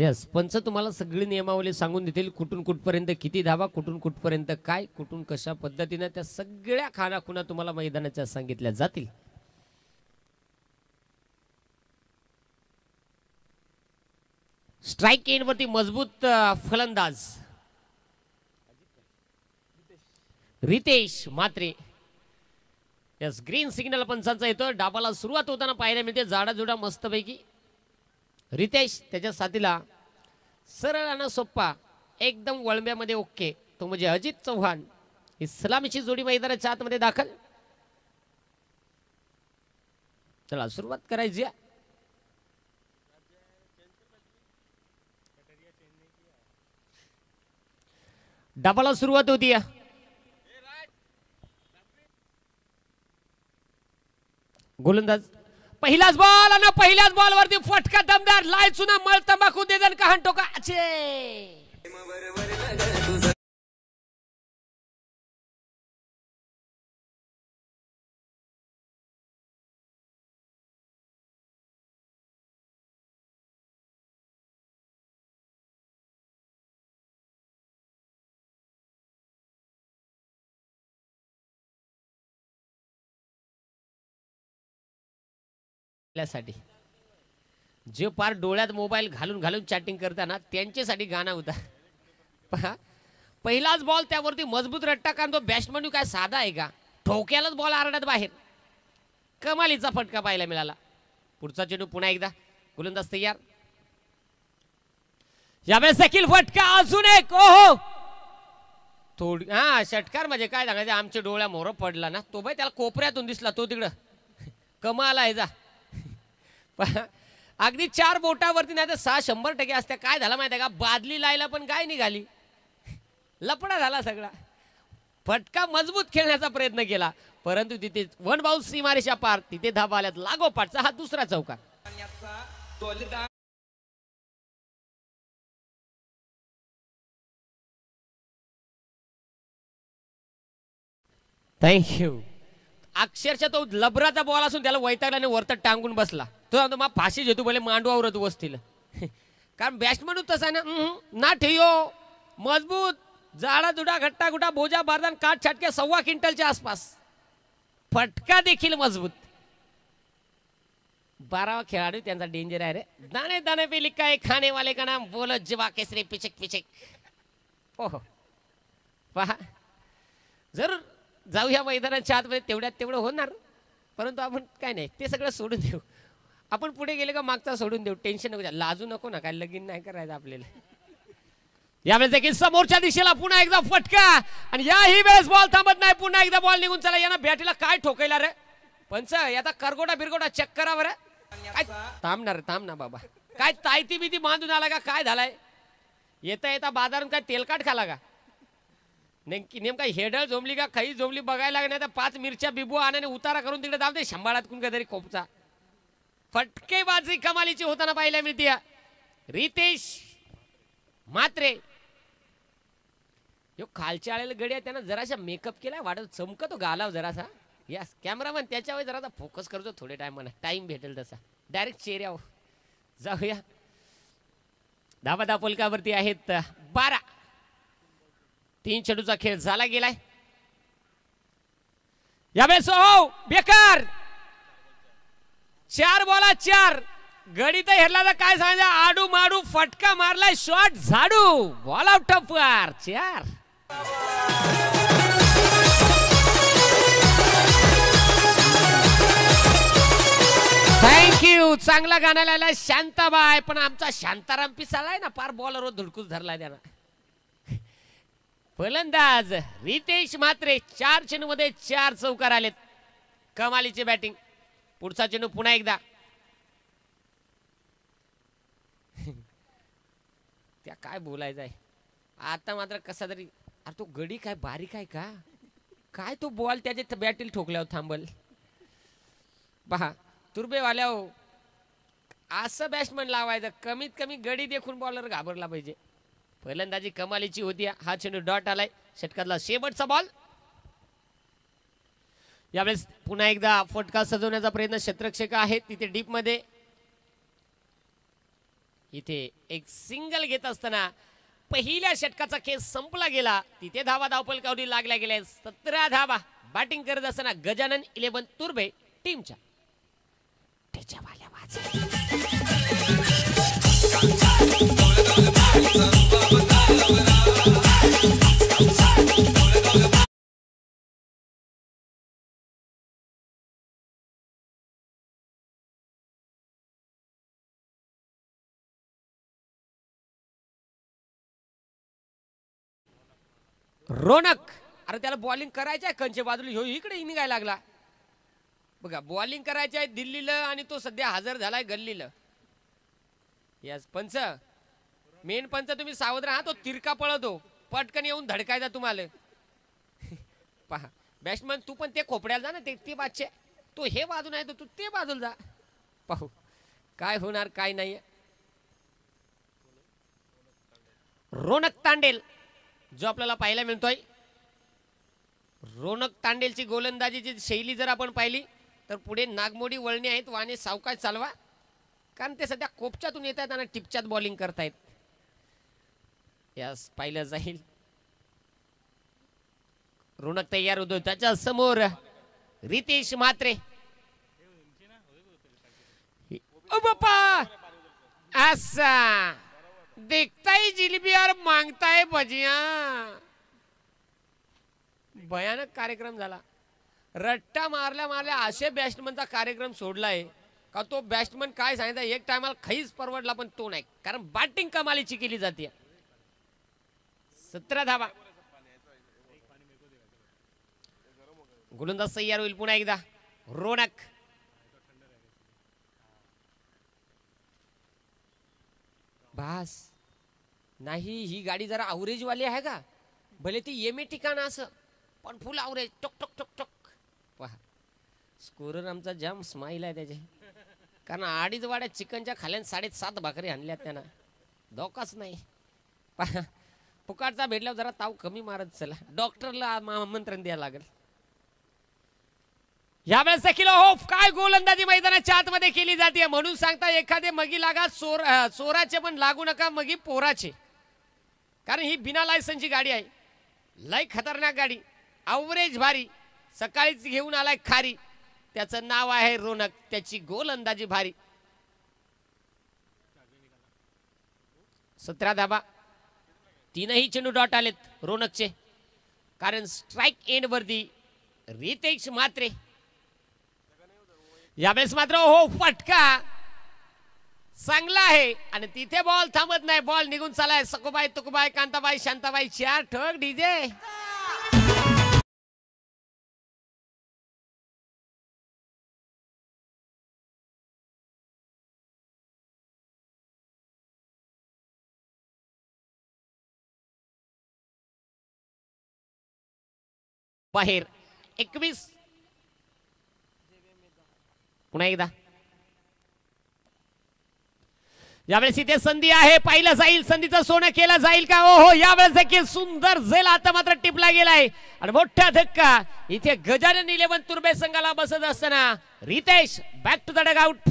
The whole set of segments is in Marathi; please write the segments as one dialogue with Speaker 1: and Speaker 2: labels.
Speaker 1: यस, पंच तुम्हाला सगळी नियमावली सांगून देतील, कुठून कुठपर्यंत किती धावा, कुठून कुठपर्यंत काय, कुठून कशा पद्धतीने त्या सगळ्या खानाखुणा तुम्हाला मैदानाच्या सांगितल्या जातील. स्ट्राइक एंड वरती मजबूत फलंदाज Ritesh Mhatre. Yes, green signal पंचांचा येतो. डाबाला सुरुवात होताना पाहायला मिळते जाडाजुडा मस्तपैकी. रितेश त्याच्या साथीला सरळ आणि सोप्पा एकदम वळंब्यामध्ये ओके तो म्हणजे अजित चव्हाण. इस्लामीची जोडी मैदानाच्या आतमध्ये दाखल. चला सुरुवात करायची. डाबाला सुरुवात होती. गोलंदाज पहिलाच बॉल आणि पहिल्याच बॉल वरती फटका दमदार लाय चुना मळ तंबाखू देदन कहाण टोका अच्छे. साठी जे पार डोळ्यात मोबाईल घालून घालून चॅटिंग करताना त्यांच्यासाठी गाणं होता. पहा पहिलाच बॉल त्यावरती मजबूत रट्टा कारण तो बॅट्समन काय साधा आहे का, ठोक्यालाच बॉल आरड्यात बाहेर. कमालीचा फटका पाहायला मिळाला. पुढचा चेंडू पुन्हा एकदा. गोलंदाज तयार. यावेळेस देखील फटका अजून एक. ओहो थोडी षटकार म्हणजे काय सांगायचं आमच्या डोळ्या मोर पडला ना तो बाई त्याला कोपऱ्यातून दिसला तो तिकडं कमाल आहे जा. अगदी 4 बोटावरती नाही तर 600% असत्या. काय झालं माहिती आहे का बादली लायला पण काय निघाली लपडा झाला सगळा. फटका मजबूत खेळण्याचा प्रयत्न केला परंतु तिथे वन बाउंस सीमारेषा पार तिथे धाबा आल्यात लागोपाठचा हा दुसरा चौकार. थँक्यू. अक्षरशः तो लबराचा बॉल असून त्याला वैतागल्याने वरत टांगून बसला. तो मग फाशी घेतो बोले मांडवावर बसतील कारण बॅट्समन तसा ना ना ठेयो मजबूत जाडा जुडा घट्टा गुटा बोजा बारदान काट छटके 1.25 क्विंटलच्या आसपास. फटका देखील मजबूत. 12वा खेळाडू त्यांचा डेंजर आहे रे. दाणे दाणे पे लिखा है खाने वाले का नाम बोलो जवा केसरी पिचक पिचक. हो पहा जरूर जाऊया मैदानाच्या आतमध्ये तेवढ्यात तेवढं होणार परंतु आपण काय नाही ते सगळं सोडून देऊ. आपण पुढे गेले का मागचा सोडून देऊ. टेन्शन नको लाजू नको ना काय लगीन नाही करायचं आपल्याला. यावेळेस देखील समोरच्या दिशेला पुन्हा एकदा फटका आणि याही वेळेस बॉल थांबत नाही. पुन्हा एकदा बॉल निघून चला. यांना बॅटीला काय ठोकायला रे पंच याचा करगोडा बिरगोडा चेक करा बरं. काय थांबणार थांब ना बाबा काय तायती बिती बांधून आला का काय झालाय. येता येता बाजारात काय तेलकाट खाला का नेमका हेडल जमली का खाई जमली बघायला लागणार तर 5 मिरच्या बिबू आणाने उतारा करून तिकडे जाऊ दे शंभाळात कुण काहीतरी कोपचा. फटकेबाजी कमालीची होताना पाहायला मिळते. रितेश म्हात्रे यो खालच्या आलेला गडी आहे त्यानं जरासा मेकअप केलाय वाटत चमकतो गालाव जरासा. यस कॅमेरामन त्याच्यावर जरासा फोकस करतो थोडे टाइम म्हणा टाइम भेटेल तसा डायरेक्ट चेहऱ्यावर जाऊया. धाबा फलकावरती आहेत 12. 3 चेंडूचा खेळ झाला गेलाय. यावेळेस हो बेकार 4 बॉलात 4 गडी तर हेरला तर काय सांगायचं आडू माडू फटका मारलाय शॉट झाडू बॉल आउट ऑफ 4. थँक्यू. चांगला गाणं लायला शांताबाई पण आमचा शांताराम पिसालाय ना पार बॉलर धुडकूस धरलाय त्यानं. फलंदाज रितेश म्हात्रे 4 चेंडूमध्ये 4 चौकार आलेत. कमालीची बॅटिंग. पुढचा चेंडू पुन्हा एकदा. त्या काय बोलायचं आहे आता मात्र कसा तरी अरे तो गडी काय बारीक आहे का काय तो बॉल त्याच्या बॅटील ठोकल्यावर थांबल. पहा तुर्बेवाल्या हो असं बॅट्समन लावायचं कमीत कमी गडी देखून बॉलर घाबरला पाहिजे. फलंदाजी कमालीची होती. हा चेंडू डॉट आलाय. षटकातला शेवटचा बॉल. यावेळेस पुन्हा एकदा फटका सजवण्याचा प्रयत्न क्षेत्ररक्षक आहेत तिथे डीप मध्ये. इथे एक सिंगल घेत असताना पहिल्या षटकाचा खेळ संपला गेला. तिथे धावा धावपलकावरी लागल्या गेल्या 17 धावा. बॅटिंग करत असताना गजानन 11 तुर्भे टीमच्या त्याच्या वाल्या रोनक. अरे त्याला बॉलिंग करायचं आहे कंचे बाजूला ह्यो इकडे निघायला लागला. बघा बॉलिंग करायचं आहे दिल्लीला आणि तो सध्या हजर झालाय गल्लीला. यस पंच, मेन पंच तुम्ही सावध राहा. तो तिरका पळतो पटकन येऊन धडकायचा तुम्हाला. पहा बॅट्समन तू पण ते खोपड्याला जा ना. ते बादशे तो हे बाजू नाही तर तू ते बाजूला जा. पाहू काय होणार काय नाही. रोनक तांडेल जो आपल्याला पाहायला मिळतोय. रोनक तांडेलची गोलंदाजीची शैली जर आपण पाहिली तर पुढे नागमोडी वळणे आहेत. वाने सावकाश चालवा कारण ते सध्या कोपच्यातून येत आहेत आणि टिपच्यात बॉलिंग करतायत. यास पाहिलं जाईल. रोनक तयार होतो त्याच्या समोर रितेश म्हात्रे. ओ बापा असा देखताय जिलेबी और मांगताय भजिया. भयानक कार्यक्रम झाला. रट्टा मारल्या मारल्या असे बॅट्समनचा कार्यक्रम सोडलाय का तो बॅट्समन काय सांगितलं एक टायमाला खैच परवडला पण तो नाही कारण बॅटिंग कमालीची केली जाते. 17 धावा. गोलंदाज तयार होईल पुन्हा एकदा. रोनक बास नाही. ही गाडी जरा अवरेज वाली आहे का भले ती येमे ठिकाण असं पण फुल अवरेज. टोक टोक टोक टोक. पहा स्कोरर आमचा जाम स्माईल आहे त्याचे कारण 2.5 वाड्या चिकनच्या खाल्यान 7.5 भाकरी आणल्यात त्यांना. धोकाच नाही. पहा पुकारचा भेटल्यावर जरा ताव कमी मारत चला. डॉक्टरला आमंत्रण द्यायला लागेल. यावेळेस देखील हो काय गोलंदाजी मैदानाच्या आतमध्ये केली जाते म्हणून सांगता एखादे मगी लागा चोराचे पण लागू नका मगी पोराचे. कारण ही बिना लायसनची गाडी आहे. लय खतरनाक गाडी. अवरेज भारी. सकाळीच घेऊन आलाय खारी. त्याचं नाव आहे रोनक. त्याची गोलंदाजी भारी. 17 धाबा. 3ही चेंडू डॉट आलेत रोनकचे कारण स्ट्राइक एंड वरती रितेश म्हात्रे. यावेळेस मात्र हो फटका चांगला आहे आणि तिथे बॉल थांबत नाही. बॉल निघून चालाय. सकोबाई तुकोबाई कांताबाई शांताबाई 4 ठक डीजे. बाहेर 21. पुन्हा एकदा यावेळेस इथे संधी आहे. पाहिलं जाईल संधीचं सोनं केलं जाईल का. ओहो यावेळेस देखील सुंदर झेल आता मात्र टिपला गेलाय आणि मोठा धक्का इथे गजानन 11 तुर्बे संघाला बसत असताना Ritesh back to the dugout.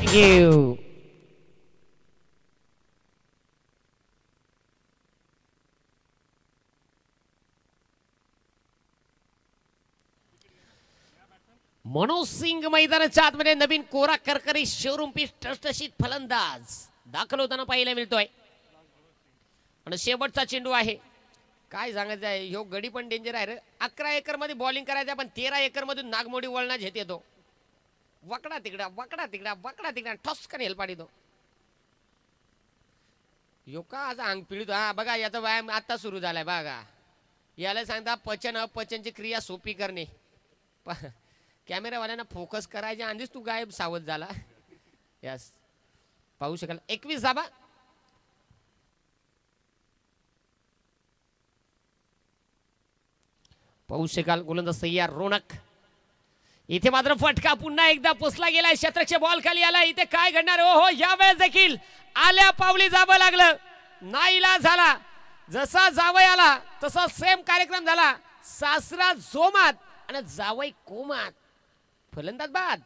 Speaker 1: You. Manoj Singh मैदानाच्या आतमध्ये नवीन कोरा करकरी शोरूम पीस टसटशीत फलंदाज दाखल होताना पाहायला मिळतोय आणि शेवटचा चेंडू आहे. काय सांगायचं आहे ह्यो गडी पण डेंजर आहे रे. 11 एकर मध्ये बॉलिंग करायचं पण 13 एकर मधून नागमोडी वळणा घेत येतो. वकडा तिकडा वकडा तिकडा वकडा तिकडा ठसकन हेलपाडी दो. यो का आज अंग पिळतो. हा बघा याचा व्यायाम आता सुरू झालाय बघा. याला सांगता पचन अपचनची क्रिया सोपी करणे. कॅमेरावाल्यांना फोकस करायच्या आधीच तू गायब सावध झाला. यस पाहू शकाल 21 धाबा. पाहू शकाल गोलंदाज तयार रोनक. इथे मात्र फटका पुन्हा एकदा पोचला गेलाय. शतरक्षक बॉल खाली आला. इथे काय घडणार. हो यावेळेस देखील आल्या पावली जावं लागलं. नाईलाज झाला. जसा जावई आला तसा सेम कार्यक्रम झाला. सासरा जोमात आणि जावई कोमात. फलंदाज बाद.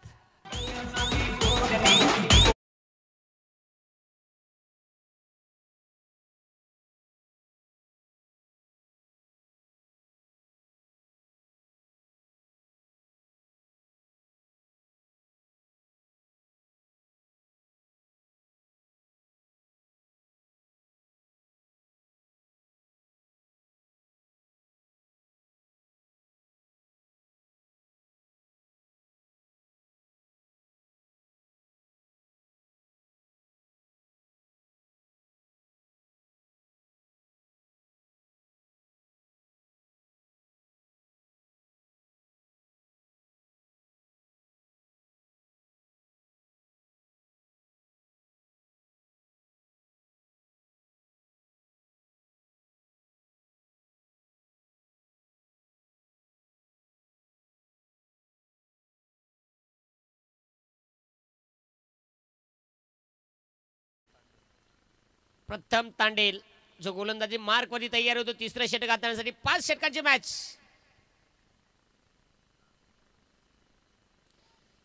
Speaker 1: प्रथम तांडेल जो गोलंदाजी मार्क वरती तयार होतो तिसरं षटक हाताळण्यासाठी. 5 षटकांची मॅच.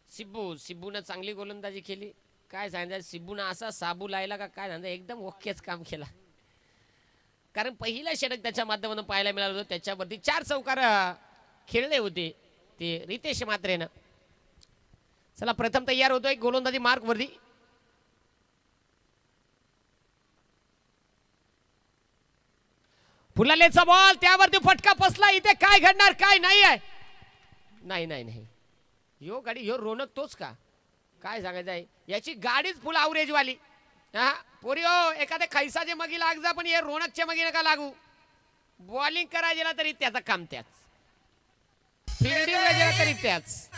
Speaker 1: सिब्बूनं चांगली गोलंदाजी केली. काय सांगायचं सिब्बूनं असा साबू लायला का काय सांगायचं एकदम ओकेच काम केला. कारण पहिलं षटक त्याच्या माध्यमातून पाहायला मिळालं होतं. त्याच्यावरती 4 चौकार खेळले होते ते रितेश मात्रेनं. चला प्रथम तयार होतोय गोलंदाजी मार्क वरती. फुलालेचा बॉल त्यावरती फटका बसला. इथे काय घडणार काय नाही आहे. नाही नाही नाही यो गाडी यो रोनक तोच का काय सांगायचं आहे. याची गाडीच फुल आवरेज वाली. हा पोरियो एखाद्या खैसाचे मगी लाग जा पण हे रोनकच्या मगी नका लागू. बॉलिंग करायला तरी त्याचं काम त्याच. फिल्डिंग करायला तरी त्याच.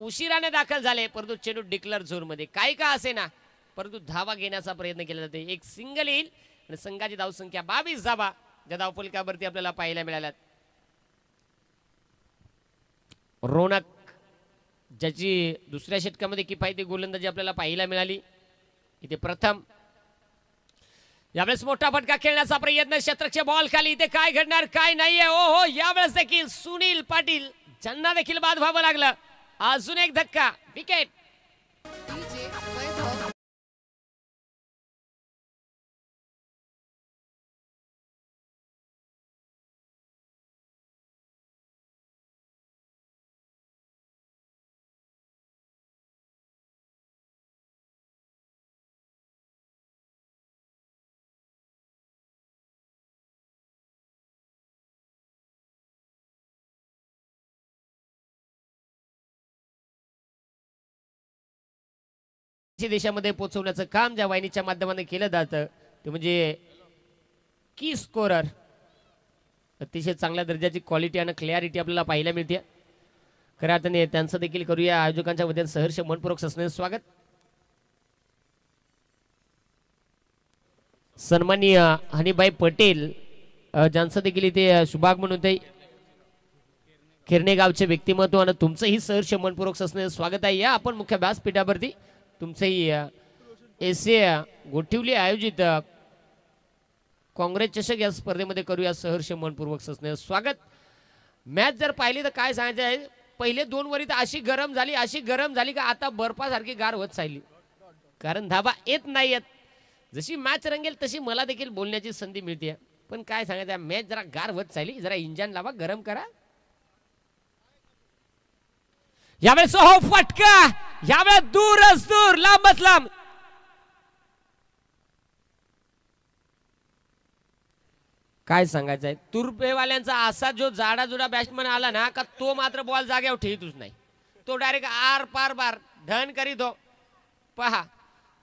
Speaker 1: उशिराने दाखल झाले परंतु चेंडू डिक्लेअर झोन मध्ये काही का असे ना परंतु धावा घेण्याचा प्रयत्न केला जाते. एक सिंगल येईल आणि संघाची धावसंख्या 22 धावा ज्या धावफलकावरती आपल्याला पाहायला मिळाल्यात. रोनक ज्याची दुसऱ्या षटकामध्ये किफायती गोलंदाजी आपल्याला पाहायला मिळाली. इथे प्रथम यावेळेस मोठा फटका खेळण्याचा प्रयत्न. शतरक्षक बॉल खाली. इथे काय घडणार काय नाहीये. ओ हो यावेळेस देखील सुनील पाटील ज्यांना देखील बाद व्हावं लागलं. अजून एक धक्का विकेट. देशामध्ये पोहोचवण्याचं काम ज्या वाहिनीच्या माध्यमाने केलं जातं ते म्हणजे की स्कोरर. अतिशय चांगल्या दर्जाची क्वालिटी आणि क्लॅरिटी आपल्याला पाहायला मिळते. खऱ्या अर्थाने त्यांचं देखील करूया आयोजकांच्या वतीने सहर्ष मनपूर्वक सस्नेह स्वागत. सन्माननीय हनीबाई पटेल ज्यांचं देखील इथे शुभागमन होते. खिरणे गावचे व्यक्तिमत्व आणि तुमचंही सहर्ष मनपूर्वक सस्नेह स्वागत आहे. या आपण मुख्य व्यासपीठावरती तुमचंही एशिया गोठिवली आयोजित काँग्रेस चषक या स्पर्धेमध्ये करूया सहर्ष मनपूर्वक सस्नेह स्वागत. मॅच जर पाहिली तर काय सांगायचं आहे, पहिले 2 वरी तर अशी गरम झाली का आता बर्फासारखी गार होत चालली, कारण धाबा येत नाही येत. जशी मॅच रंगेल तशी मला देखील बोलण्याची संधी मिळते. पण काय सांगायचं, मॅच जरा गार होत चालली, जरा इंजन लावा, गरम करा. यावेळेस हो फटका, यावेळेस दूरच दूर, लांबच लांब. काय सांगायचं आहे, तुरपेवाल्यांचा असा जो जाडा जुडा बॅट्समन आला ना का तो मात्र बॉल जागेवर ठेवतच नाही. तो डायरेक्ट आर पार बार धन करीतो. पहा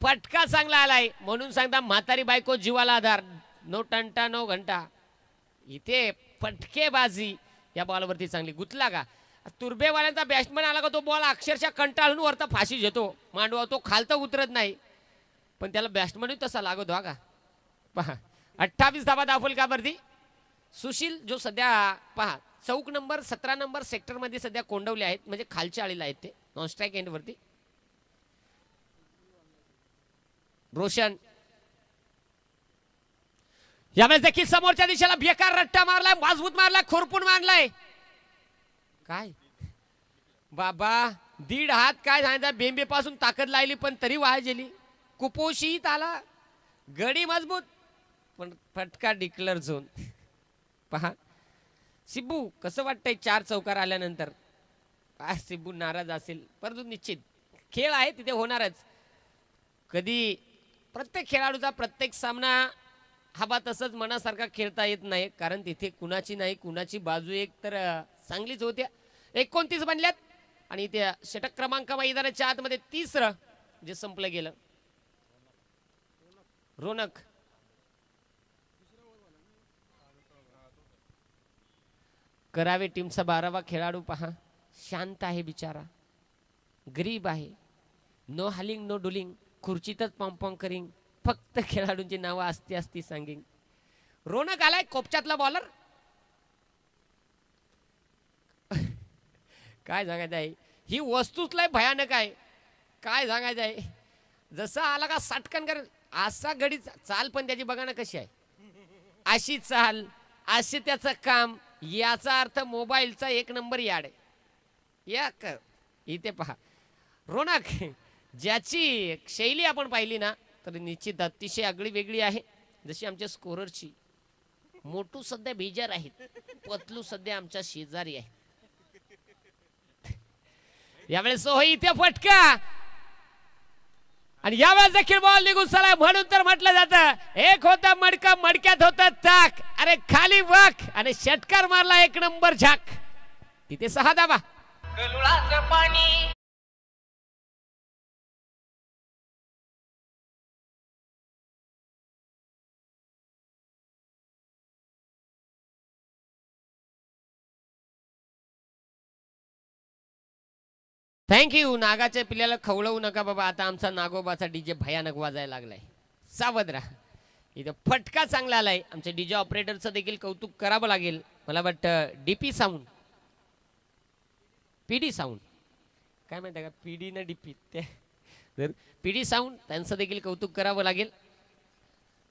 Speaker 1: फटका चांगला आलाय म्हणून सांगता म्हातारी बायको जीवाला आधार. नो टंटा नो घंटा. इथे फटकेबाजी या बॉलवरती चांगली गुतला का. तुरबेवाल्यांचा बॅट्समन आला का तो बॉल अक्षरशः कंटाळून वरता फाशी घेतो मांडवा, तो खालता उतरत नाही. पण त्याला बॅट्समनही तसा लागतो हा का. पहा 28 धावा दाफुलकावरती सुशील जो सध्या पहा चौक नंबर 17 नंबर सेक्टर मध्ये सध्या कोंडवले आहेत, म्हणजे खालच्या आळीला आहेत ते नॉन स्ट्राईक एंड वरती. रोशन यावेळेस देखील समोरच्या दिशेला बेकार रट्टा मारलाय, मजबूत मारलाय, खोरपून मारलाय. काय बाबा 1.5 हात काय सांगितलं, बेंबे पासून ताकद लागली पण तरी वाया गेली. कुपोषित आला, गडी मजबूत पण फटका डिक्लेअर झोन. पहा सिब्बू कसं वाटतंय 4 चौकार आल्यानंतर. काय सिब्बू नाराज असेल, परंतु निश्चित खेळ आहे तिथे होणारच. कधी प्रत्येक खेळाडूचा प्रत्येक सामना हवा तसंच मनासारखा खेळता येत नाही, कारण तिथे कुणाची नाही कुणाची बाजू एक तर चांगलीच होत्या. 29 बनल्यात आणि त्या षटक क्रमांक मैदानाच्या आतमध्ये 3रं जे संपलं गेलं. रोनक करावे टीमचा 12वा खेळाडू. पहा शांत आहे बिचारा, गरीब आहे. नो हालिंग नो डुलिंग, खुर्चीतच पॉम्पॉम करिंग, फक्त खेळाडूंची नावं असती सांगिंग. रोनक आलाय कोपच्यातला बॉलर. काय सांगायचं आहे, ही वस्तूच लय भयानक आहे. काय सांगायचं आहे, जसा आला का सटकन कर असा गडी चाल, पण त्याची बघा ना कशी आहे. अशी चाल, असे त्याचं काम, याचा अर्थ मोबाईलचा 1 नंबर याड आहे. या इथे पहा रोनक, ज्याची शैली आपण पाहिली ना तर निश्चित अतिशय आगळी वेगळी आहे. जशी आमच्या स्कोररची. मोटू सध्या बेजार आहेत, पतलू सध्या आमच्या शेजारी आहे. यावेळेस हो इथे फटका आणि यावेळेस देखील बॉल निघून चला, म्हणून तर म्हटलं जातं एक होता मडका मडक्यात होता ताक. अरे खाली वाक आणि षटकार मारला 1 नंबर झाक. तिथे 6 धावा. पाणी थँक्यू. नागाच्या पिल्ल्याला खवळवू नका बाबा, आता आमचा नागोबाचा डीजे भयानक वाजायला लागलाय, सावध राहा. इथं फटका चांगला आलाय. आमच्या डीजे ऑपरेटरचं देखील कौतुक करावं लागेल. मला वाटतं डीपी साऊंड, पीडी साऊंड काय माहिती का, पीडी ना डीपी, ते पीडी साऊंड त्यांचं देखील कौतुक करावं लागेल.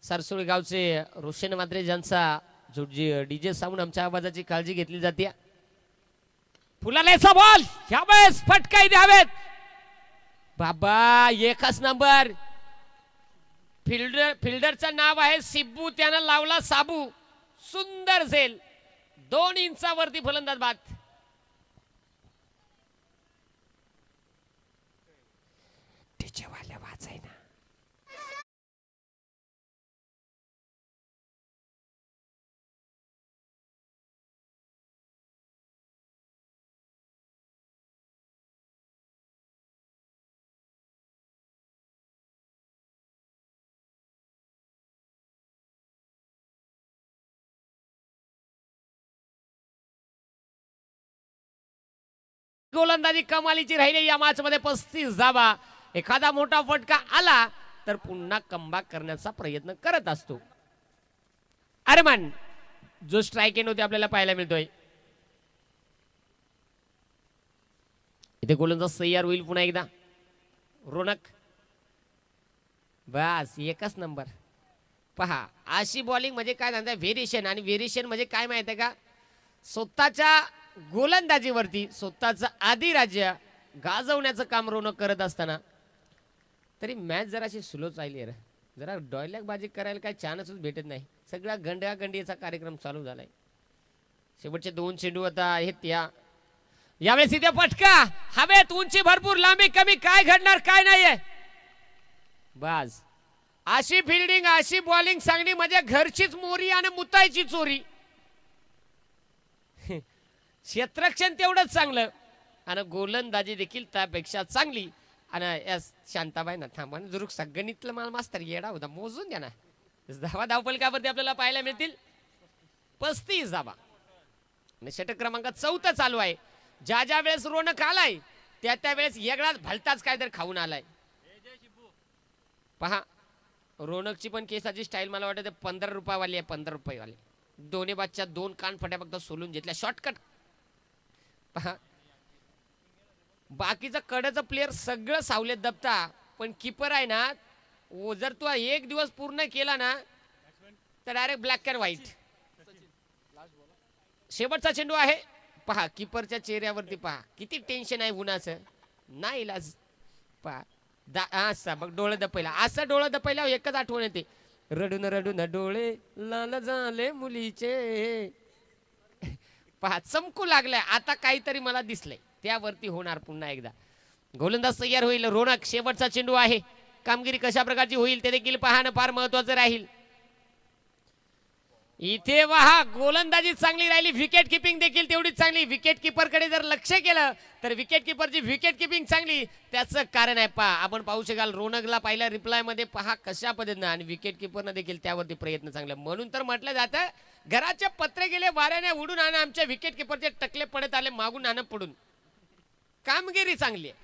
Speaker 1: सरसोळी गावचे रोशन मात्रे ज्यांचा जो डीजे साऊंड आमच्या आवाजाची काळजी घेतली जाते. फुलालेचा बॉल, यावेळेस फटका द्यावेत बाबा. 1च नंबर. फिल्डरचं नाव आहे सिब्बू, त्यानं लावला साबू. सुंदर झेल, 2 इंचावरती फलंदाज बाद. वाचाय ना गोलंदाजी कमालीची राहिली या मॅच मध्ये 35 धावा. एखादा मोठा फटका आला तर पुन्हा कमबॅक करण्याचा प्रयत्न करत असतो. अरमान जो स्ट्राइक एंड होते आपल्याला पाहायला मिळतोय. इथे गोलंदाज सय्यार होईल पुन्हा एकदा. रोनक बस एकच नंबर. पहा अशी बॉलिंग म्हणजे काय सांगता व्हेरिएशन. आणि व्हेरिएशन म्हणजे काय माहिती आहे का, स्वतःच्या गोलंदाजीवरती स्वतःचं अधिराज्य गाजवण्याचं काम रोनक करत असताना तरी मॅच जराशी स्लो चालली रे. जरा डॉयलॅगबाजी करायला काय चान्सच भेटत नाही. सगळा गंड्यागंडीचा कार्यक्रम चालू झालाय. शेवटचे 2 चेंडू आता आहेत यावेळेस इथे फटका हवेत, उंची भरपूर, लांबी कमी, काय घडणार काय नाहीये. बस अशी फिल्डिंग अशी बॉलिंग सांगणी म्हणजे घरचीच मोरी आणि मुतायची चोरी. क्षेत्ररक्षण तेवढंच चांगलं आणि गोलंदाजी देखील त्यापेक्षा चांगली. आणि शांताबाई ना थांबा जरूर सगळीतलं मला मास्तर येडा होता मोजून द्या ना. धावा धावफलकावरती आपल्याला पाहायला मिळतील 35 धावा. षटक क्रमांक 4 चालू आहे. ज्या वेळेस रोनक आलाय त्या वेळेस वेगळाच भलताच काहीतरी खाऊन आलाय. पहा रोनकची पण केसाची स्टाईल मला वाटतं 15 रुपयावाली आहे. 15 रुपयेवाली. दोन्ही बादच्या 2 कान फट्या फक्त सोलून घेतल्या शॉर्टकट. पहा बाकीचा कडेचा प्लेयर सगळं सावलेत दबता पण कीपर आहे ना जर तू 1 दिवस पूर्ण केला ना तर डायरेक्ट ब्लॅक अँड व्हाईट. शेवटचा चेंडू आहे. पहा कीपरच्या चेहऱ्यावरती पहा किती टेन्शन आहे उन्हाचं. नाही इलाज. पहा असा बघ डोळे दपयला. असं डोळे दपयला एकच आठवण येते. रडून रडून डोळे लाल झाले मुलीचे. पहा चमकू लागलाय आता काहीतरी मला दिसलंय. त्यावरती होणार पुन्हा एकदा. गोलंदाज तयार होईल. रोनक शेवटचा चेंडू आहे. कामगिरी कशा प्रकारची होईल ते देखील पाहणं फार महत्वाचं राहील. इथे पहा गोलंदाजी चांगली राहिली. विकेट किपिंग देखील तेवढीच चांगली. विकेट किपर कडे जर लक्ष केलं तर विकेट किपरची विकेट किपिंग चांगली. त्याचं कारण आहे पहा आपण पाहू शकाल रोनकला पहिल्या रिप्लाय मध्ये पहा कशा पद्धतीनं आणि विकेट किपरनं देखील त्यावरती प्रयत्न चांगला. म्हणून तर म्हटलं जातं घराचे पत्रे गेले वाऱ्याने उडून आणि आमच्या विकेट किपरचे टकले पडत आले मागून आणि पडून. कामगिरी चांगली आहे.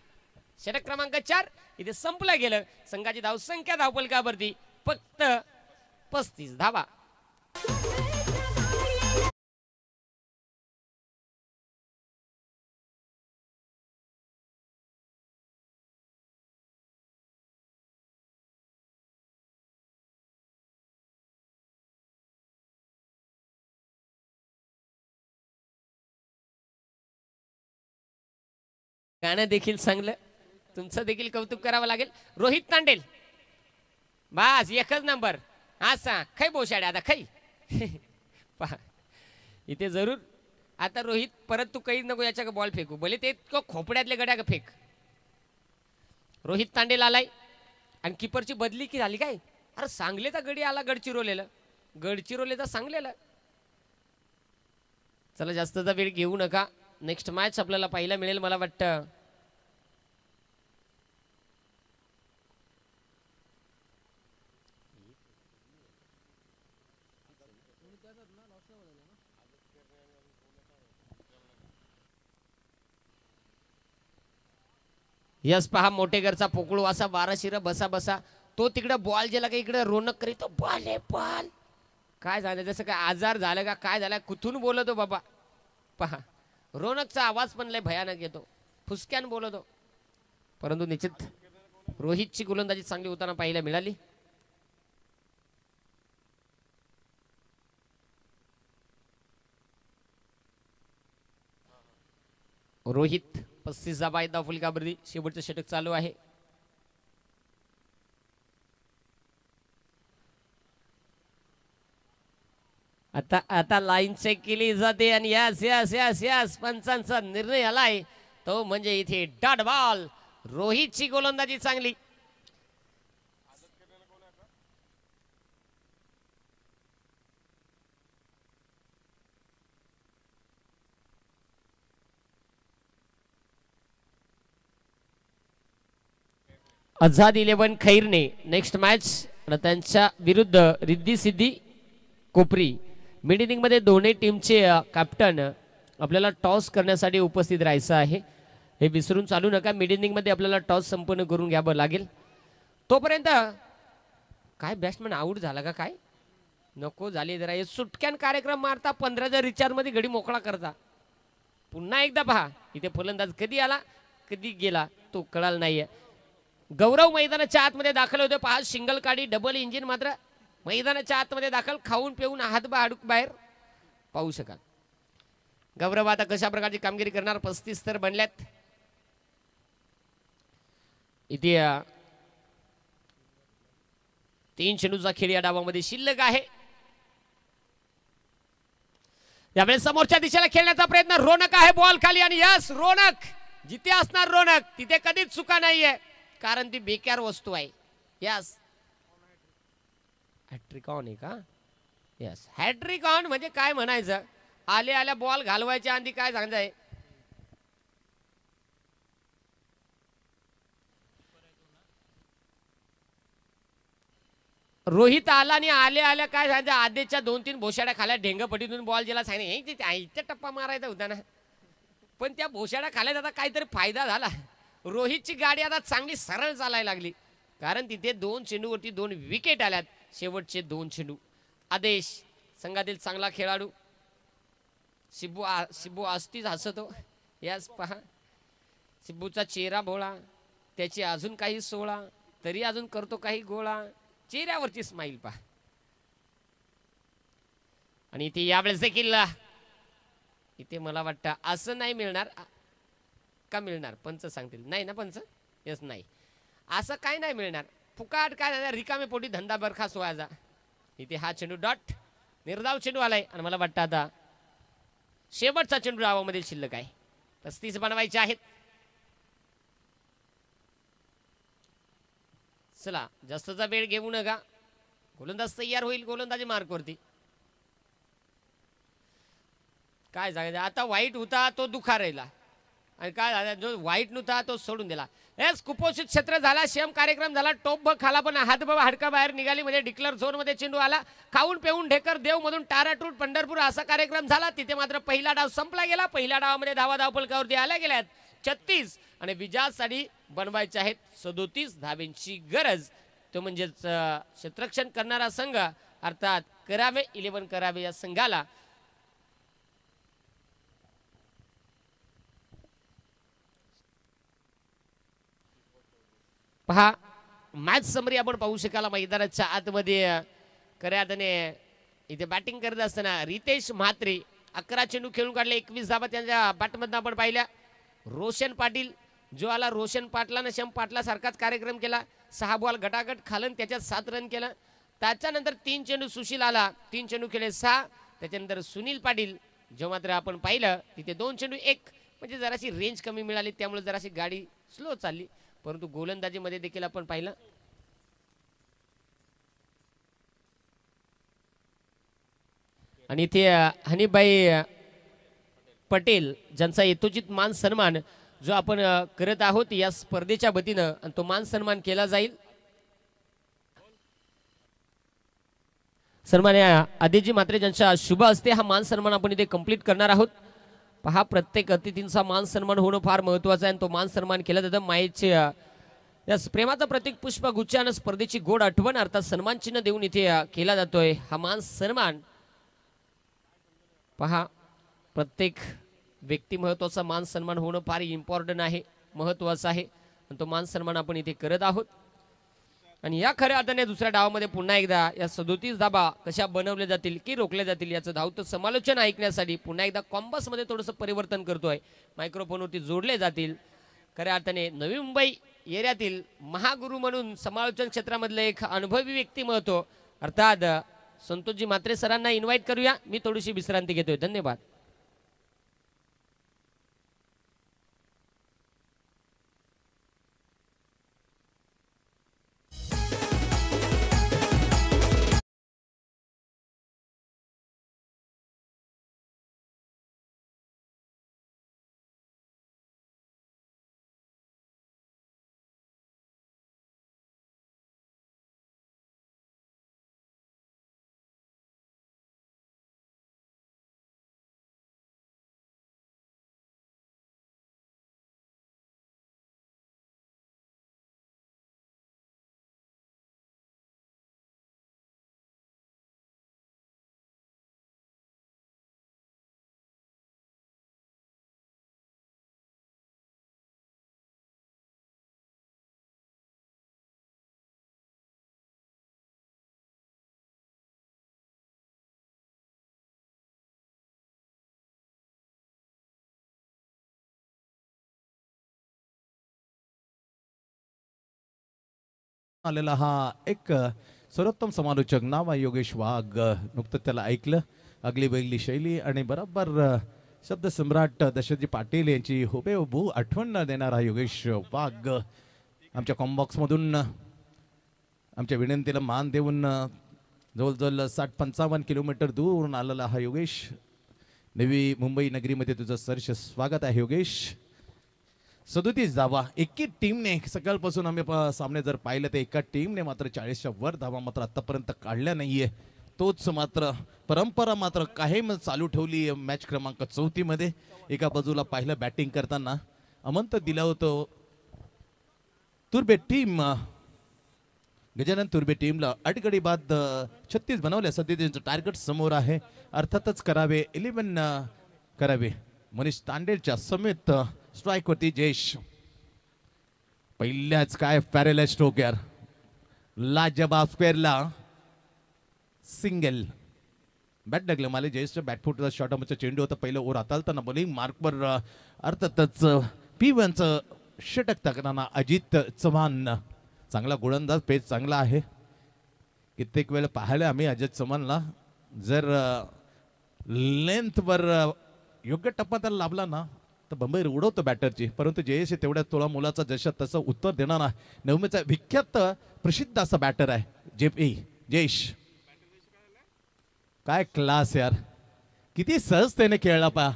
Speaker 1: षटक क्रमांक 4 इथे संपलं गेलं. संघाची धावसंख्या धावफलकावरती फक्त 35 धावा. गाणं देखील चांगलं. तुमचं देखील कौतुक करावं लागेल. रोहित तांडेल बस एकच नंबर. हा सांग खै बोशाडे आता खै. पहा इथे जरूर आता रोहित परत तू काही नको याच्या बॉल फेकू भले ते खोपड्यातले गड्या का फेक. रोहित तांडेल आलाय आणि किपरची बदली की झाली काय. अरे सांगलेचा गडी आला गडचिरोलेचा सांगलेला. चला जास्तचा वेळ घेऊ नका. नेक्स्ट मॅच आपल्याला पाहायला मिळेल मला वाटतं. यस पहा मोठेकरचा पोकळू असा 12 शिर बसा बसा तो तिकडे बॉल गेला का इकडे रोनक करीत बॉल आहे बॉल. काय झालं जसं काय आजार झालं का काय झालं कुठून बोलतो बाबा. पहा रोनकचा आवाज पण लय भयानक येतो. फुसक्यान बोलतो. परंतु निश्चित रोहितची गोलंदाजी चांगली होताना पाहायला मिळाली. रोहित 35 धावा आहेत धावफलकावरती. शेवटचं षटक चालू आहे. आता लाईन चेक केली जाते आणि यस यस यस यस पंचांचा निर्णय आलाय तो म्हणजे इथे डॉट बॉल. रोहितची गोलंदाजी चांगली. आझाद 11 खैरने नेक्स्ट मॅच त्यांच्या विरुद्ध रिद्धी सिद्धी कोपरी. मिड इनिंग मध्ये दोन्ही टीमचे कॅप्टन आपल्याला टॉस करण्यासाठी उपस्थित राहायचं आहे. हे विसरून चालू नका. मिड इनिंगमध्ये आपल्याला टॉस संपन्न करून घ्यावं लागेल. तोपर्यंत काय बॅट्समन आऊट झाला का काय नको झाली जरा हे सुटक्यान कार्यक्रम मारता 15 रिचार्ज मध्ये गडी मोकळा करता. पुन्हा एकदा पहा इथे फलंदाज कधी आला कधी गेला तो कळाला नाहीये. गौरव मैदानाच्या आतमध्ये दाखल होते पहा. सिंगल काडी डबल इंजिन मात्र मैदानाच्या आतमध्ये दाखल. खाऊन पिऊन हाडूक बाहेर पाहू शकाल. गौरव आता कशा प्रकारची कामगिरी करणार. 35 तर बनल्यात. इथे 3 चेंडूचा खेळ या डावामध्ये शिल्लक आहे. यावेळेस समोरच्या दिशेला खेळण्याचा प्रयत्न. रोनक आहे बॉल खाली आणि यस रोनक जिथे असणार रोनक तिथे कधीच चुका नाहीये कारण ती बेकार वस्तू आहे. यस हॅट्रिक ऑन आहे का. यस हॅट्रिक ऑन म्हणजे काय म्हणायचं. आले आल्या बॉल घालवायच्या आधी काय सांगायचं. रोहित आला आणि आले आल्या काय सांगायचं. आधीच्या 2-3 भोशाड्या खाल्या ढेंगपटीतून बॉल ज्याला सांगितलं टप्पा मारायचा होता ना पण त्या भोशाड्या खाल्यात आता काहीतरी फायदा झाला. रोहितची गाडी आता चांगली सरळ चालायला लागली कारण तिथे 2 चेंडूवरती 2 विकेट आल्यात. शेवटचे 2 चेंडू. आदेश संघातील चांगला खेळाडू. शिब्बू असतीच हसतो. यास पहा शिब्बूचा चेहरा भोळा त्याची अजून काही सोळा तरी अजून करतो काही गोळा. चेहऱ्यावरची स्माईल पहा. आणि इथे यावेळेस देखील इथे मला वाटतं असं नाही मिळणार का. मिळणार पंच सांगतील नाही ना पंच. यस नाही असं काय नाही मिळणार. फुकाट काय रिकामे पोटी धंदा बरखास्त व्हायचा. इथे हा चेंडू डॉट निर्धाव चेंडू आलाय आणि मला वाटतं आता शेवटचा चेंडू डावामध्ये शिल्लक आहे. 35 बनवायचे आहेत. चला जास्तचा वेळ घेऊ नका. गोलंदाज तयार होईल गोलंदाजी मार्कवरती. काय सांगायचं आता वाईट होता तो दुखा राहिला आणि काय झाला जो वाईट नव्हता तो सोडून दिला. एस कुपोषित क्षेत्र झाला. शेम कार्यक्रम झाला. टोप बघ खाला पण हात हाडका बाहेर निघाली म्हणजे डिक्लेअर झोन मध्ये चेंडू आला. खाऊन पेऊन ढेकर देव मधून टाराटूट पंढरपूर असा कार्यक्रम झाला. तिथे मात्र पहिला डाव संपला गेला. पहिल्या डावामध्ये धावा धावपलकावरती आल्या गेल्यात 36 आणि विजयासाठी बनवायचे आहेत 37 धाब्यांची गरज. तो म्हणजेच क्षेत्ररक्षण करणारा संघ अर्थात करावे 11 करावे या संघाला पहा मॅच समरी आपण पाहू शकाल. मैदानाच्या आतमध्ये खऱ्या अर्थाने इथे बॅटिंग करत असताना रितेश म्हात्रे 11 चेंडू खेळून काढले 21 धाबा त्यांच्या बॅटमधून आपण पाहिल्या. रोशन पाटील जो आला रोशन पाटलानं शम पाटला सारखाच कार्यक्रम केला. 6 बॉल गटागट खालन त्याच्यात 7 रन केलं. त्याच्यानंतर 3 चेंडू सुशील आला 3 चेंडू खेळले 6. त्याच्यानंतर सुनील पाटील जो मात्र आपण पाहिलं तिथे 2 चेंडू 1 म्हणजे जराशी रेंज कमी मिळाली त्यामुळे जराशी गाडी स्लो चालली. परंतु गोलंदाजीमध्ये देखील आपण पाहिलं आणि इथे हनीबाई पटेल ज्यांचा यथोचित मान सन्मान जो आपण करत आहोत या स्पर्धेच्या वतीनं आणि तो मान सन्मान केला जाईल. सन्मान आदिजी मात्रे ज्यांच्या शुभ असते हा मान सन्मान आपण इथे कंप्लीट करणार आहोत. पहा प्रत्येक अतिथींचा मान सन्मान होणं फार महत्वाचं आहे आणि तो मान सन्मान केला जातं. मायेचे या प्रेमाचं प्रतीक पुष्पगुच्छ आणि स्पर्धेची गोड आठवण अर्थात सन्मान चिन्ह देऊन इथे केला जातोय हा मान सन्मान. पहा प्रत्येक व्यक्ती महत्वाचा मान सन्मान होणं फार इम्पॉर्टंट आहे महत्वाचं आहे आणि तो मान सन्मान आपण इथे करत आहोत. आणि या खऱ्या अर्थाने दुसऱ्या डावामध्ये पुन्हा एकदा या 37 धाबा कशा बनवल्या जातील की रोखल्या जातील याचं धावतं समालोचन ऐकण्यासाठी पुन्हा एकदा कॉम्बसमध्ये थोडंसं परिवर्तन करतोय. मायक्रोफोनवरती जोडले जातील. खऱ्या अर्थाने नवी मुंबई एरियातील महागुरू म्हणून समालोचन क्षेत्रामधले एक अनुभवी व्यक्तिमत्व अर्थात संतोषजी म्हात्रे सरांना इन्व्हाइट करूया. मी थोडीशी विश्रांती घेतोय. धन्यवाद.
Speaker 2: आलेला हा एक सर्वोत्तम समालोचक नाव आहे योगेश वाघ. नुकतं त्याला ऐकलं अगली बैगली शैली आणि बरोबर शब्द सम्राट दशरथजी पाटील यांची हुबेहूब आठवण देणारा योगेश वाघ आमच्या कॉम्बॉक्समधून आमच्या विनंतीला मान देऊन जवळजवळ 60-55 किलोमीटर दूरून आलेला हा योगेश. नवी मुंबई नगरीमध्ये तुझं सरस स्वागत आहे योगेश. 37 धावा एकी टीमने सकाळपासून आम्ही सामने जर पाहिलं तर एका टीमने मात्र 40च्या वर धावा मात्र आतापर्यंत काढल्या नाहीये. तोच मात्र परंपरा मात्र कायम चालू ठेवली मॅच क्रमांक 34 मध्ये. एका बाजूला पाहिलं बॅटिंग करताना अमंत दिला होतो तुर्बे टीम गजानन तुर्बे टीमला अटगडी बाद 36 बनवल्या. सध्या त्यांचं टार्गेट समोर आहे. अर्थातच करावे 11 करावे. मनीष तांडेलच्या समेत स्ट्राईक वरती जयेश. पहिल्याच काय पॅरेलाइज स्ट्रोक यार. लाजवाब स्क्वेअरला सिंगल बॅट लागलं मला. जयेशच्या बॅटफुटचा शॉट आमचा चेंडू होता. पहिलं ओव्हर हाताळताना बॉलिंग मार्कवर अर्थातच P1चं षटक टाकताना अजित चव्हाण. चांगला गोलंदाज पेच चांगला आहे. कित्येक वेळ पाहिलं आम्ही अजित चव्हाणला. जर लेंथवर योग्य टप्पा त्याला लाभला ना तर बंबई उडवतो बॅटरची. परंतु जयेश तेवढ्या तोळा मुलाचा जशा तसं उत्तर देणारा नेहमीचा विख्यात प्रसिद्ध असा बॅटर आहे जयेश. काय क्लास यार. किती सहजतेने खेळला पा.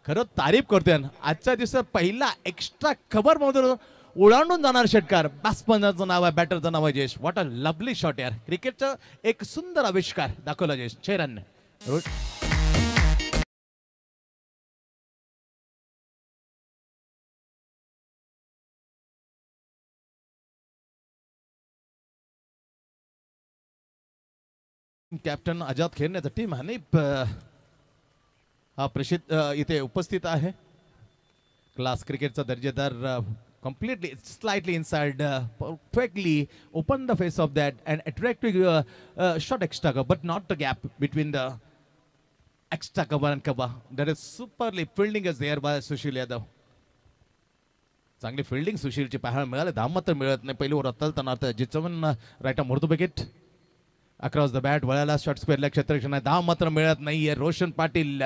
Speaker 2: खरं तारीफ करतोय. आजच्या दिवसात पहिला एक्स्ट्रा कव्हर मधून ओलांडून जाणार षटकार. बॅट्समनचं नाव आहे बॅटरचं नाव आहे Jayesh. What a lovely shot यार. क्रिकेटचा एक सुंदर आविष्कार दाखवला जयेश. 6 रन. कॅप्टन आजाद खेळण्याचा टीम हनीफ हा प्रसिद्ध इथे उपस्थित आहे. क्लास क्रिकेटचा दर्जेदार completely slightly inside perfectly open the face of that and attractive shot extra cover but not the gap between the extra cover and cover. That is superly fielding is there by Sushil Yadav. चांगली फिल्डिंग सुशीलची पाहायला मिळाली. धाव मात्र मिळत नाही. पहिली ओव्हर हाताळताना अजित चव्हाण राईट मोडतो विकेट अक्रॉस द बॅट. वळाला शॉट स्क्वेअरला क्षेत्ररक्षण आहे. धाव मात्र मिळत नाहीये. रोशन पाटील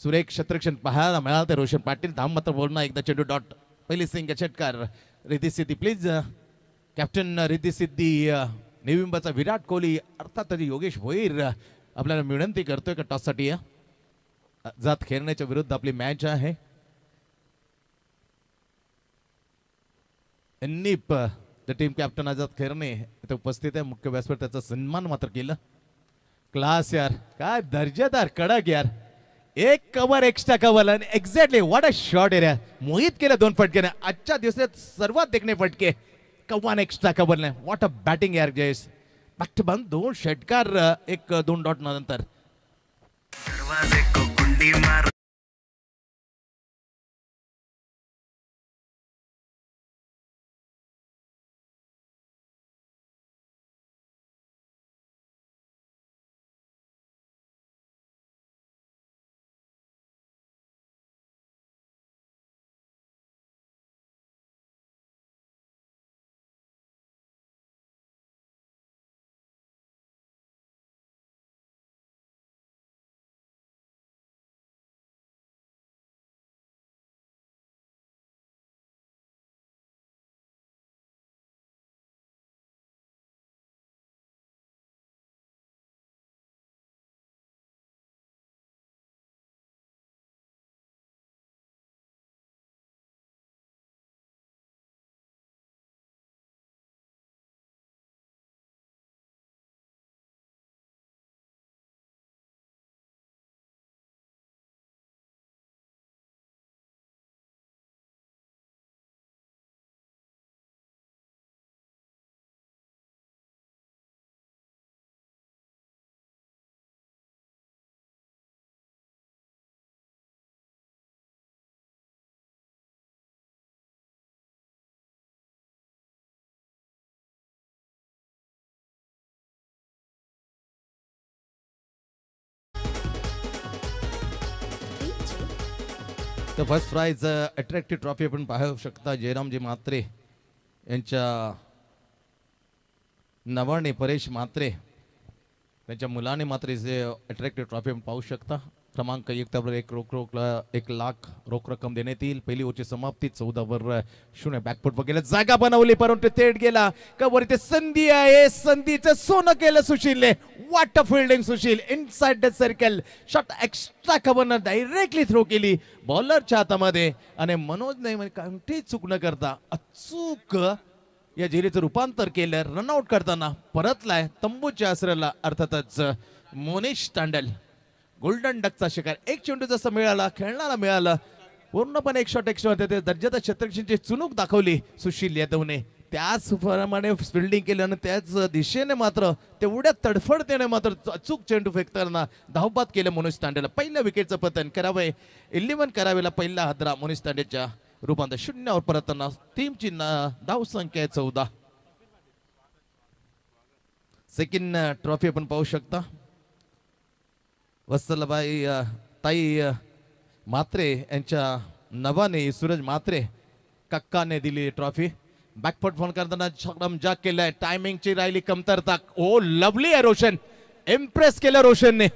Speaker 2: सुरेख क्षेत्ररक्षण पाहायला मिळालं तर रोशन पाटील. धाव मात्र बोलणं एकदा चेंडू डॉट. पहिली सिंग षटकार रिद्धी सिद्धी प्लीज. कॅप्टन रिद्धी सिद्धी नवी मुंबईचा विराट कोहली अर्थात योगेश भोईर आपल्याला विनंती करतोय का टॉससाठी जात खेळण्याच्या विरुद्ध आपली मॅच आहे. नीप the team captain Azad Kherne इथे उपस्थित आहे. मुख्य व्यासपीठ त्याचा सन्मान मात्र केलं. क्लास यार. काय दर्जेदार कडक यार. एक कव्हर एक्स्ट्रा कव्हर आणि exactly what a shot area. Mohit केलं 2 फटके. आजच्या दिवसात सर्वात देखणे फटके कव्हर एक्स्ट्रा कव्हर नाही. व्हॉट अ बॅटिंग यार जयेश. बॅक टू बॅक 2 षटकार 1-2 डॉट नंतर. तर फर्स्ट प्राइज अट्रॅक्टिव्ह ट्रॉफी आपण पाहू शकता. जयरामजी म्हात्रे यांच्या नवाने परेश मात्रे त्यांच्या मुलाने मात्र अट्रॅक्टिव्ह ट्रॉफी पाहू शकता. क्रमांक 1 त्यावर 1 लाख रोख रक्कम देण्यात येईल. पहिली ओव्हरची समाप्ती 14 बॅकफुट वगैरे जागा बनवली परंतु थेट गेला कवर. इथे संधी आहे, संधीचं सोनं केलं सुशीलने. What a fielding Sushil, inside the circle shot extra कव्हरनं डायरेक्टली थ्रो केली बॉलरच्या हातामध्ये आणि मनोजने कोणतीही चूक न करता अचूक या झेरीचं रूपांतर केलं. रनआउट करताना परतलाय तंबूच्या आसऱ्याला अर्थातच मोनिश तांडल. गोल्डन डकचा शिकार. एक चेंडू जसं मिळाला खेळणारा मिळाला पूर्णपणे एक शॉट ते दर्जाच्या क्षेत्ररक्षणाची चुणूक दाखवली सुशील यादवने. त्याचप्रमाणे फिल्डिंग केलं आणि त्याच दिशेने मात्र तेवढ्या तडफडतेने मात्र अचूक चेंडू फेकताना धावबाद केलं मनोज तांडेला. पहिल्या विकेटचं पतन करावे 11 करावेला पहिला हादरा मनोज तांडेच्या रूपांतर. 0 परतताना टीमची धाव संख्या 14. सेकंड ट्रॉफी आपण पाहू शकता. वत्सलाबाई ताई मात्रे यांच्या नवाने सूरज मात्रे कक्काने दिली ट्रॉफी. बॅकफुट फोन करताना छकडम जाग केलाय. टायमिंगची राहिली कमतरता. ओ लवली आहे रोशन, इम्प्रेस केलं रोशनने.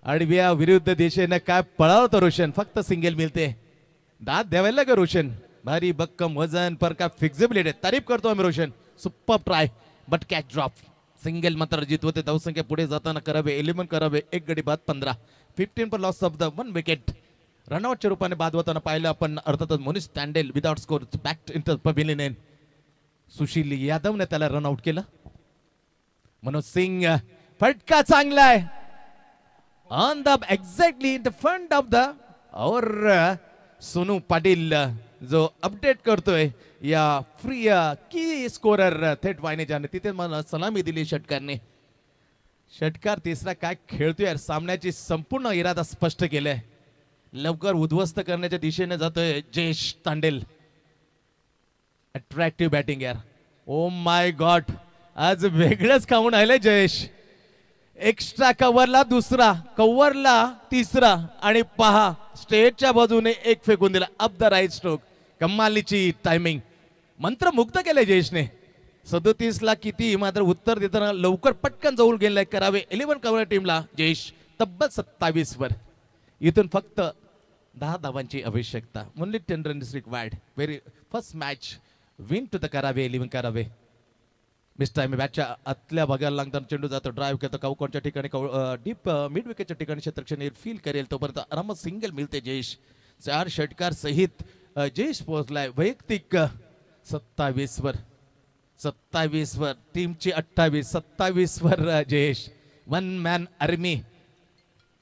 Speaker 2: आडव्या विरुद्ध दिशेने काय पळावतं रोशन. फक्त सिंगल मिळते. दाद द्यावायला का रोशन. भारी भक्कम वजन पर का फिक्झिबिलिटी. तारीफ करतो आम्ही Roshan. Super try but catch drop. Single मात्र जितवते. धावसंख्या पुढे जाताना करावे 11 करावे. 1 गडी बाद 15. 15 पर लॉस ऑफ द 1 विकेट. रनआउटच्या रूपाने बाद होताना पाहिलं आपण अर्थातच Monish Tandel without score back in the pavilion. Sushil यादवने त्याला रनआउट केलं. मनोज सिंग फटका चांगला आहे on the exactly in the front of the और सोनू पाटील जो अपडेट करतोय या फ्री की स्कोरर थेट वाहिनीच्या. तिथे मला सलामी दिली षटकारने. षटकार तिसरा काय खेळतोय. सामन्याची संपूर्ण इरादा स्पष्ट केलाय. लवकर उद्ध्वस्त करण्याच्या दिशेने जातोय जयेश तांडेल. अट्रॅक्टिव्ह बॅटिंग यार. ओ माय गॉड, आज वेगळंच खाऊन आलंय जयेश. एक्स्ट्रा कव्हरला दुसरा, कव्हरला तिसरा आणि पहा स्टेटच्या बाजूने एक फेकून दिला. Up the right stroke. कमालीची टायमिंग. मंत्रमुग्ध केलंय जयेशने. 37 ला किती मात्र उत्तर देताना लवकर पटकन जवळ गेलाय. करावे 11 कव्हर टीमला जयेश तब्बल 27 वर. इथून फक्त 10 धावांची आवश्यकता. Only 10 runs required. Very first match win to the करावे 11 करावे. मिस टाइम बॅटच्या आतल्या भागाला लागताना चेंडू जातो. ड्राईव्ह करतो काऊकोणच्या ठिकाणी डीप मिड विकेटच्या ठिकाणी क्षेत्ररक्षण फील करेल तोपर्यंत आरामात सिंगल मिळते जयेश. 4 षटकार सहित जयेश पोहोचलाय वैयक्तिक 27 वर. 27 वर टीमची 28. 27 वर जयेश. 1 man army.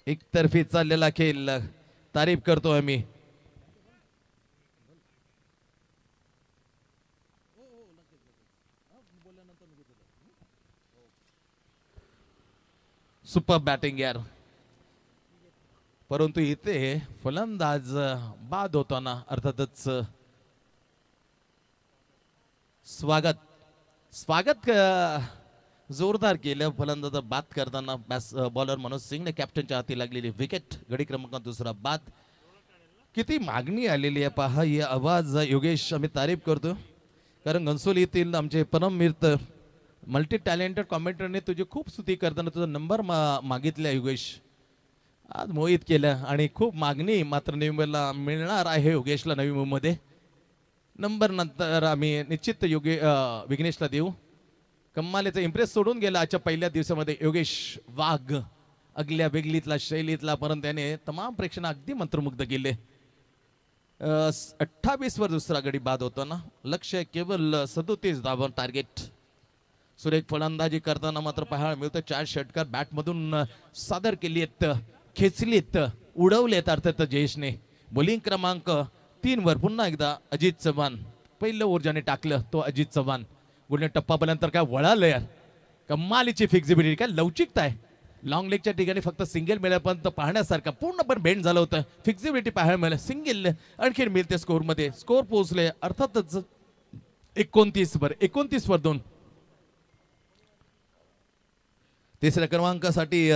Speaker 2: एकतर्फी चाललेला खेळ तारीफ करतो आम्ही. सुपर बॅटिंग यार. परंतु इथे फलंदाज बाद होताना अर्थातच स्वागत जोरदार केलं. फलंदाज बाद करताना बॉलर मनोज सिंगने कॅप्टनच्या हाती लागलेली विकेट. गडी क्रमांक 2 बाद. किती मागणी आलेली आहे पहा. ही आवाज योगेश आम्ही तारीफ करतो. कारण घनसोली येथील आमचे परममित्र मल्टी टॅलेंटेड कॉमेंटरने तुझी खूप स्तुती करताना तुझा नंबर मागितला योगेश. आज मोहित केलं आणि खूप मागणी मात्र नवी मुंबईला मिळणार आहे योगेशला. नवी मुंबईमध्ये नंबर नंतर आम्ही निश्चित विघ्नेशला देऊ. कम्मालेचा इम्प्रेस सोडून गेला आजच्या पहिल्या दिवसामध्ये योगेश वाघ. अगल्या वेगळीतला शैलीतला परंतु त्याने तमाम प्रेक्षकांना अगदी मंत्रमुग्ध केले. 28 वर दुसरा गडी बाद होताना लक्ष्य केवळ 37 धावा टार्गेट. सुरेख फलंदाजी करताना मात्र पाहायला मिळतं 4 षटकार बॅटमधून सादर केली आहेत. खेचलीत उडवलेत अर्थात जयेशने. बॉलिंग क्रमांक 3 वर पुन्हा एकदा अजित चव्हाण. पहिलं ऊर्जाने टाकलं तो अजित चव्हाण. गुलने टप्पा पर्यंत काय वळालं यार. कमालीची फिक्झिबिलिटी. काय लवचिकता आहे. लॉंग लेगच्या ठिकाणी फक्त सिंगल मिळाल्यापर्यंत पाहण्यासारखं पूर्णपणे बेंड झालं होतं. फिक्झिबिलिटी पाहायला मिळालं. सिंगल आणखी मिळते स्कोअरमध्ये. स्कोअर पोहोचले अर्थातच 29 वर 2. तिसऱ्या क्रमांकासाठी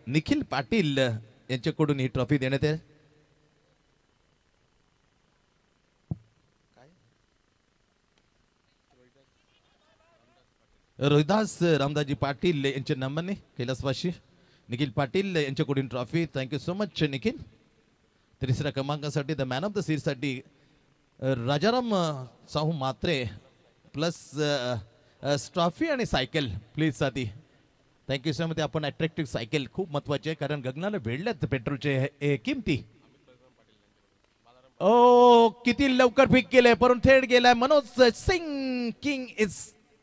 Speaker 2: निखिल पाटील यांच्याकडून ही ट्रॉफी देण्यात आहे. रोहिदास रामदासजी पाटील यांच्या नामाने कैलासवासी निखिल पाटील यांच्याकडून trophy. Thank you so much Nikhil. तिसऱ्या क्रमांकासाठी द मॅन ऑफ द सीरीजसाठी राजाराम साहू मात्रे प्लस ट्रॉफी आणि सायकल प्लीज साठी. Thank you so much. आपण अट्रॅक्टिव्ह सायकल खूप महत्वाची आहे कारण गगनाला वेढल्यात पेट्रोलचे किमती. ओ किती लवकर पिक केलंय परंतु थेट गेलाय मनोज सिंग.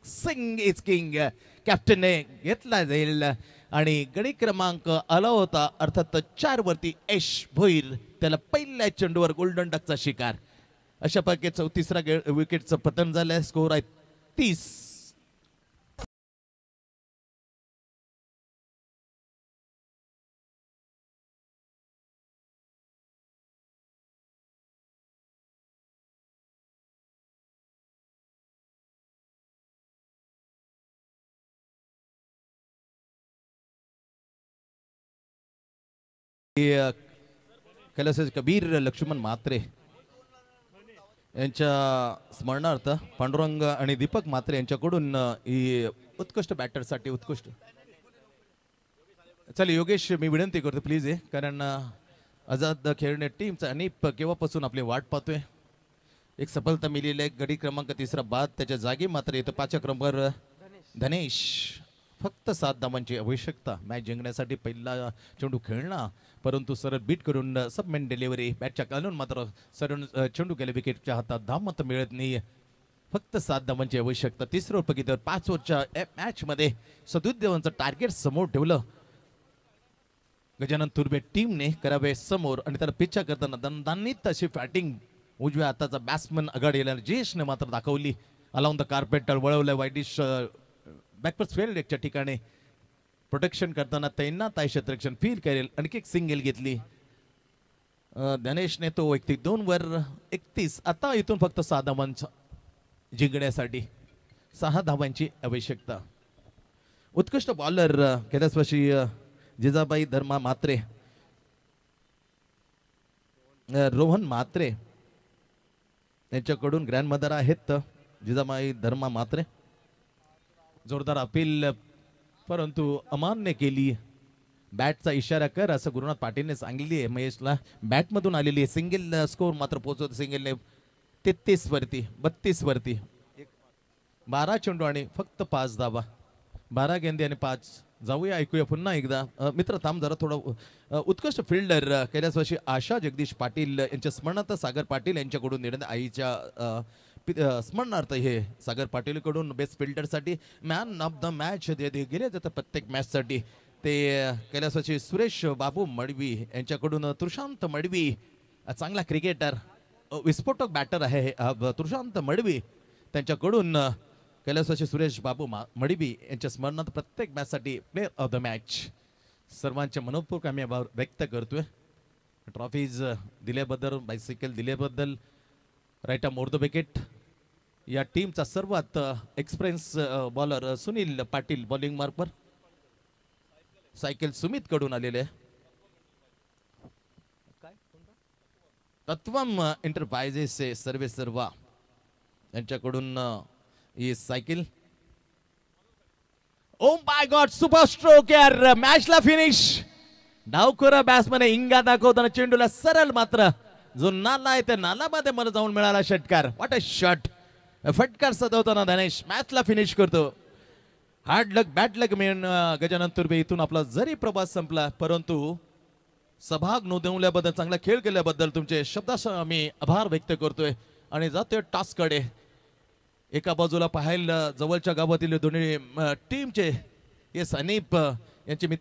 Speaker 2: Singh is king. कॅप्टनने घेतला जाईल आणि गडी क्रमांक आला होता अर्थात 4 वरती यश भोईर. त्याला पहिल्या चेंडूवर गोल्डन डकचा शिकार. अशा प्रकारे 34 विकेटचं पतन झालंय. स्कोर आहे 30. कैलास कबीर लक्ष्मण मात्रे यांच्या स्मरणार्थ पांडुरंग आणि दीपक मात्रे यांच्याकडून ही उत्कृष्ट बॅटरसाठी उत्कृष्ट. चल योगेश मी विनंती करतो प्लीज आहे कारण आझाद खेळणे टीमचा आणि केव्हापासून आपली वाट पाहतोय. एक सफलता मिळालेली आहे. गडी क्रमांक 3 बाद. त्याच्या जागी मात्र इथं 5 क्रमांकावर धनेश. फक्त 7 धावांची आवश्यकता मॅच जिंकण्यासाठी. पहिला चेंडू खेळणं परंतु सरळ बीट करून सबमेन डिलिव्हरी बॅटच्या काढून मात्र सरळ चेंडू गेले विकेटच्या हातात. धाव मात्र मिळत नाही. फक्त 7 धावांची आवश्यकता. तिसरं बघितलं 5 ओव्हरच्या मॅच मध्ये 37 धावांचं टार्गेट समोर ठेवलं गजानन तुर्बे टीमने करावे समोर आणि त्याला पिच्छा करताना दणदणीत अशी फॅटिंग उजव्या हाताचा बॅट्समन आघाडीला जयेशने मात्र दाखवली. अलाउन द कार्पेट वळवलं वाईडिश बॅकवर्ड फील्ड एकच्या ठिकाणी प्रोटेक्शन करताना तैनात आहे क्षेत्ररक्षण फील करेल. आणखी एक सिंगल घेतली धनेशने. तो वैयक्तिक 2 वर 31. आता इथून फक्त 6 धावांचा जिंकण्यासाठी 6 धावांची आवश्यकता. उत्कृष्ट बॉलर कैलासवासी जिजाबाई धर्मा मात्रे रोहन मात्रे यांच्याकडून ग्रँडमदर आहेत जिजाबाई धर्मा मात्रे. जोरदार अपील परंतु अमान्य केली. बॅटचा इशारा कर असं गुरुनाथ पाटीलने सांगितली आहे महेशला. बॅटमधून आलेली आहे. सिंगल स्कोर मात्र पोहोचवत सिंगलने 33 वरती 32 वरती 12 चेंडू आणि फक्त 5 धावा. 12 गेंदे आणि 5. जाऊया ऐकूया पुन्हा एकदा. मित्र थांब जरा थोडं. उत्कृष्ट फिल्डर कैलासवासी आशा जगदीश पाटील यांच्या स्मरणार्थ सागर पाटील यांच्याकडून देण्यात आईच्या स्मरणार्थ हे सागर पाटील कडून बेस्ट फिल्डरसाठी मॅन ऑफ द मॅच गेले जातात प्रत्येक मॅचसाठी. ते कैलासवासी सुरेश बाबू मडवी यांच्याकडून तुषांत मडवी चांगला क्रिकेटर विस्फोटक बॅटर आहे तुषांत मडवी. त्यांच्याकडून कैलासवासी सुरेश बाबू मडवी यांच्या स्मरणार्थ प्रत्येक मॅचसाठी प्लेअर ऑफ द मॅच. सर्वांचे मनपूर्वक आम्ही आभार व्यक्त करतोय. ट्रॉफीज दिल्याबद्दल बायसिकल दिल्याबद्दल. राईट मोर द विकेट या टीमचा सर्वात experience bowler Sunil Patil bowling मार्कवर. सायकल सुमित कडून आलेले. तत्वम एंटरप्राइजेस सर्वे सर्वा यांच्याकडून ही cycle. Oh my god super stroke यार. मॅचला फिनिश. डावखोरा बॅट्समन इंगा दाखवताना चेंडूला सरळ मात्र जो नाला आहे त्या नालामध्ये मला जाऊन मिळाला षटकार. What a shot. फटकार सजवताना धनेश मॅचला फिनिश करतो. हार्ड लक बॅड लक मिळून गजानन तुर्बे. इथून आपला जरी प्रवास संपला परंतु सहभाग नोंदवल्याबद्दल चांगला खेळ केल्याबद्दल तुमचे शब्दासह आम्ही आभार व्यक्त करतोय आणि जातोय टास्ककडे. एका बाजूला पाहायला जवळच्या गावातील दोन्ही टीमचे हे सनीप यांचे मित्र